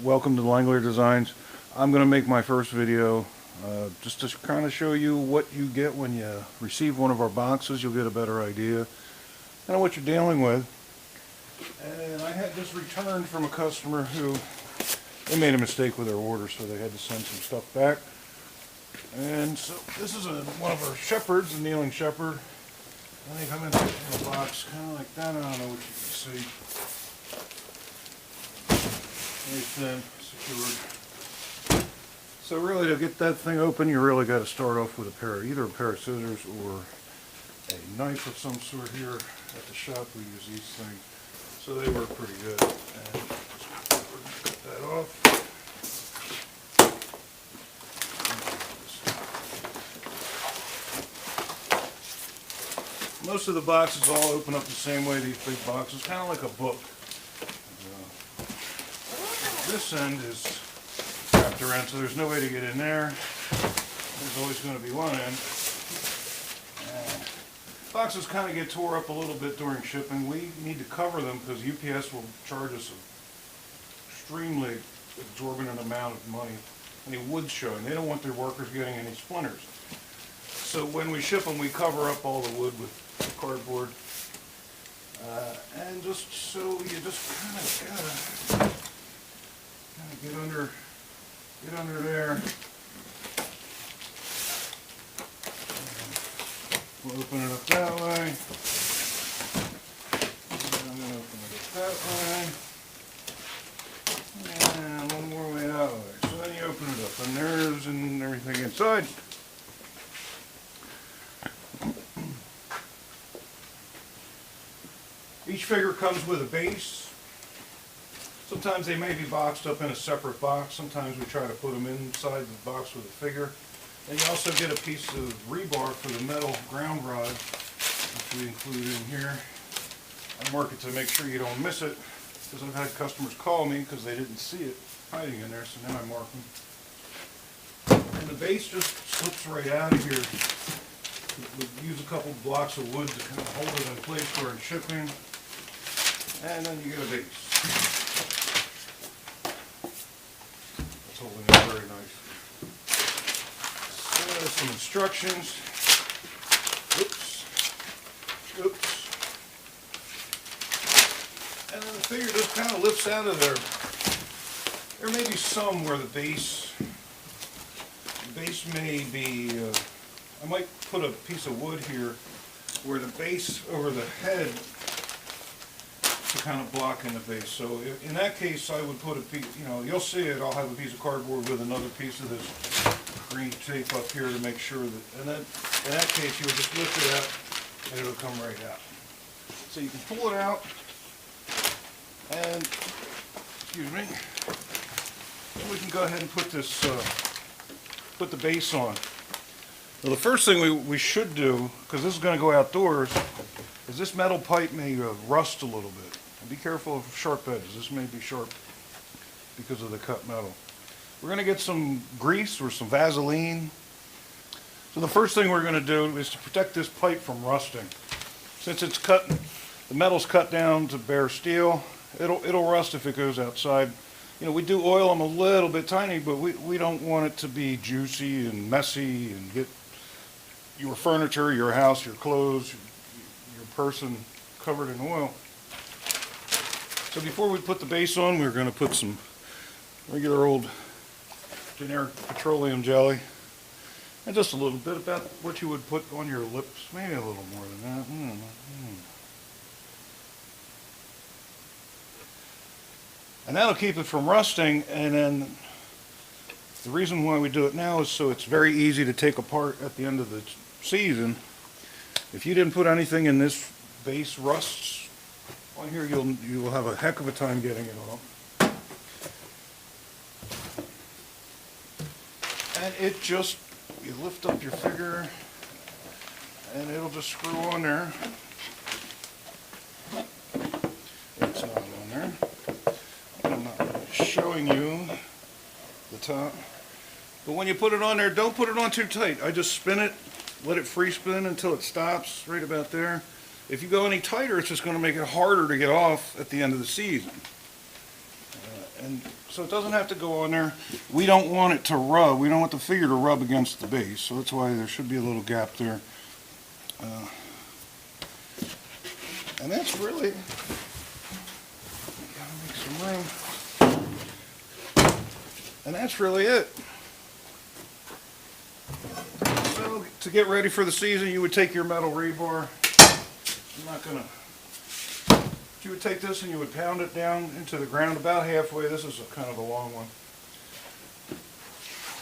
Welcome to Langelier Designs. I'm going to make my first video just to kind of show you what you get when you receive one of our boxes. You'll get a better idea kind of what you're dealing with. And I had this returned from a customer who they made a mistake with their order, so they had to send some stuff back. And so this is one of our shepherds, a kneeling shepherd. And they come in a box kind of like that. I don't know what you can see. Very thin, secured. So really, to get that thing open, you really got to start off with either a pair of scissors or a knife of some sort. Here at the shop, we use these things, so they work pretty good. And just cut that off. Most of the boxes all open up the same way. These big boxes, kind of like a book. This end is wrapped around, so there's no way to get in there. There's always going to be one end. Boxes kind of get tore up a little bit during shipping. We need to cover them because UPS will charge us an extremely exorbitant amount of money. Any wood showing. They don't want their workers getting any splinters. So when we ship them, we cover up all the wood with cardboard. And just so you just kind of gotta get under there. We'll open it up that way. And I'm going to open it up that way. And one more way that way. So then you open it up, and there's and everything inside. Each figure comes with a base. Sometimes they may be boxed up in a separate box. Sometimes we try to put them inside the box with a figure. And you also get a piece of rebar for the metal ground rod, which we include in here. I mark it to make sure you don't miss it, because I've had customers call me because they didn't see it hiding in there, so now I mark them. And the base just slips right out of here. We use a couple blocks of wood to kind of hold it in place during shipping. And then you get a base. That's holding it very nice. So some instructions. Oops. Oops. And then the figure just kind of lifts out of there. There may be some where the base may be, I might put a piece of wood here where the base over the head to kind of block in the base. So in that case, I would put a piece, you'll see it, I'll have a piece of cardboard with another piece of this green tape up here to make sure that, and then in that case, you'll just lift it up and it'll come right out. So you can pull it out and, excuse me, and we can go ahead and put this, put the base on. Well, the first thing we should do, because this is going to go outdoors, is this metal pipe may rust a little bit. And be careful of sharp edges. This may be sharp because of the cut metal. We're going to get some grease or some Vaseline. So the first thing we're going to do is to protect this pipe from rusting. Since it's cut, the metal's cut down to bare steel, it'll rust if it goes outside. We do oil them a little bit tiny, but we don't want it to be juicy and messy and get your furniture, your house, your clothes, your person covered in oil. So before we put the base on, we're going to put some regular old generic petroleum jelly. And just a little bit, about what you would put on your lips, maybe a little more than that. And that'll keep it from rusting. And then the reason why we do it now is so it's very easy to take apart at the end of the season. If you didn't put anything in this base rusts on here, you will have a heck of a time getting it off. And it just, you lift up your figure and it'll just screw on there. It's not on there. I'm not showing you the top. But when you put it on there, don't put it on too tight. I just spin it, let it free spin until it stops right about there. If you go any tighter, it's just going to make it harder to get off at the end of the season. And so it doesn't have to go on there. We don't want it to rub. We don't want the figure to rub against the base, so that's why there should be a little gap there. And that's really, gotta make some room. And that's really it. So to get ready for the season, you would take your metal rebar. I'm not gonna. You would take this and you would pound it down into the ground about halfway. This is kind of a long one.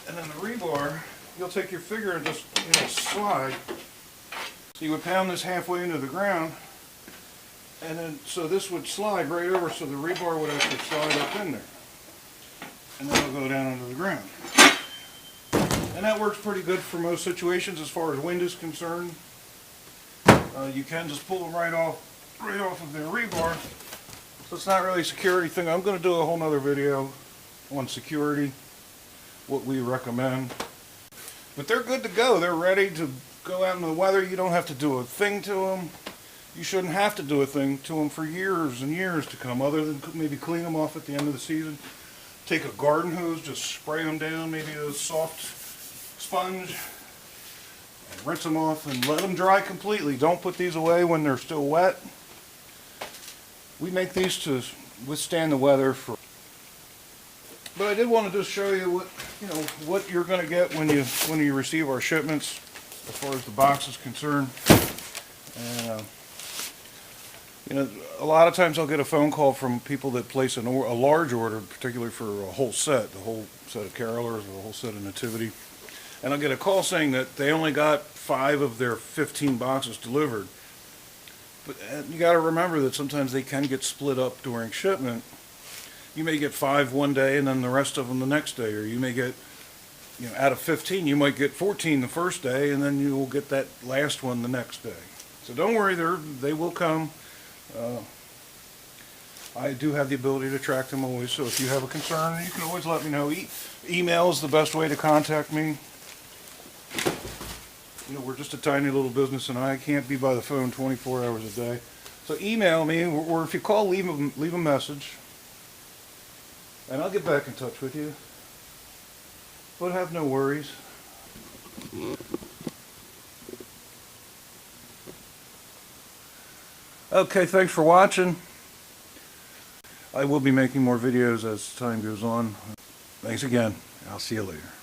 And then the rebar, you'll take your finger and just slide. So you would pound this halfway into the ground, and then so this would slide right over, so the rebar would actually slide up in there. And then it'll go down into the ground. And that works pretty good for most situations as far as wind is concerned. You can just pull them right off of their rebar. So it's not really a security thing. I'm going to do a whole nother video on security, what we recommend. But they're good to go. They're ready to go out in the weather. You don't have to do a thing to them. You shouldn't have to do a thing to them for years and years to come, other than maybe clean them off at the end of the season. Take a garden hose, just spray them down, maybe a soft sponge, and rinse them off and let them dry completely. Don't put these away when they're still wet. We make these to withstand the weather. But I did want to just show you what you're going to get when you receive our shipments, as far as the box is concerned. And a lot of times I'll get a phone call from people that place a large order, particularly for a whole set, the whole set of carolers or a whole set of nativity. And I'll get a call saying that they only got 5 of their 15 boxes delivered. But you got to remember that sometimes they can get split up during shipment. You may get 5 one day and then the rest of them the next day, or you may get, out of 15, you might get 14 the first day, and then you will get that last one the next day. So don't worry, they will come. I do have the ability to track them always, so if you have a concern, you can always let me know. Email is the best way to contact me. We're just a tiny little business, and I can't be by the phone 24 hours a day. So email me, or if you call, leave a message, and I'll get back in touch with you. But have no worries. Okay, thanks for watching. I will be making more videos as time goes on. Thanks again. I'll see you later.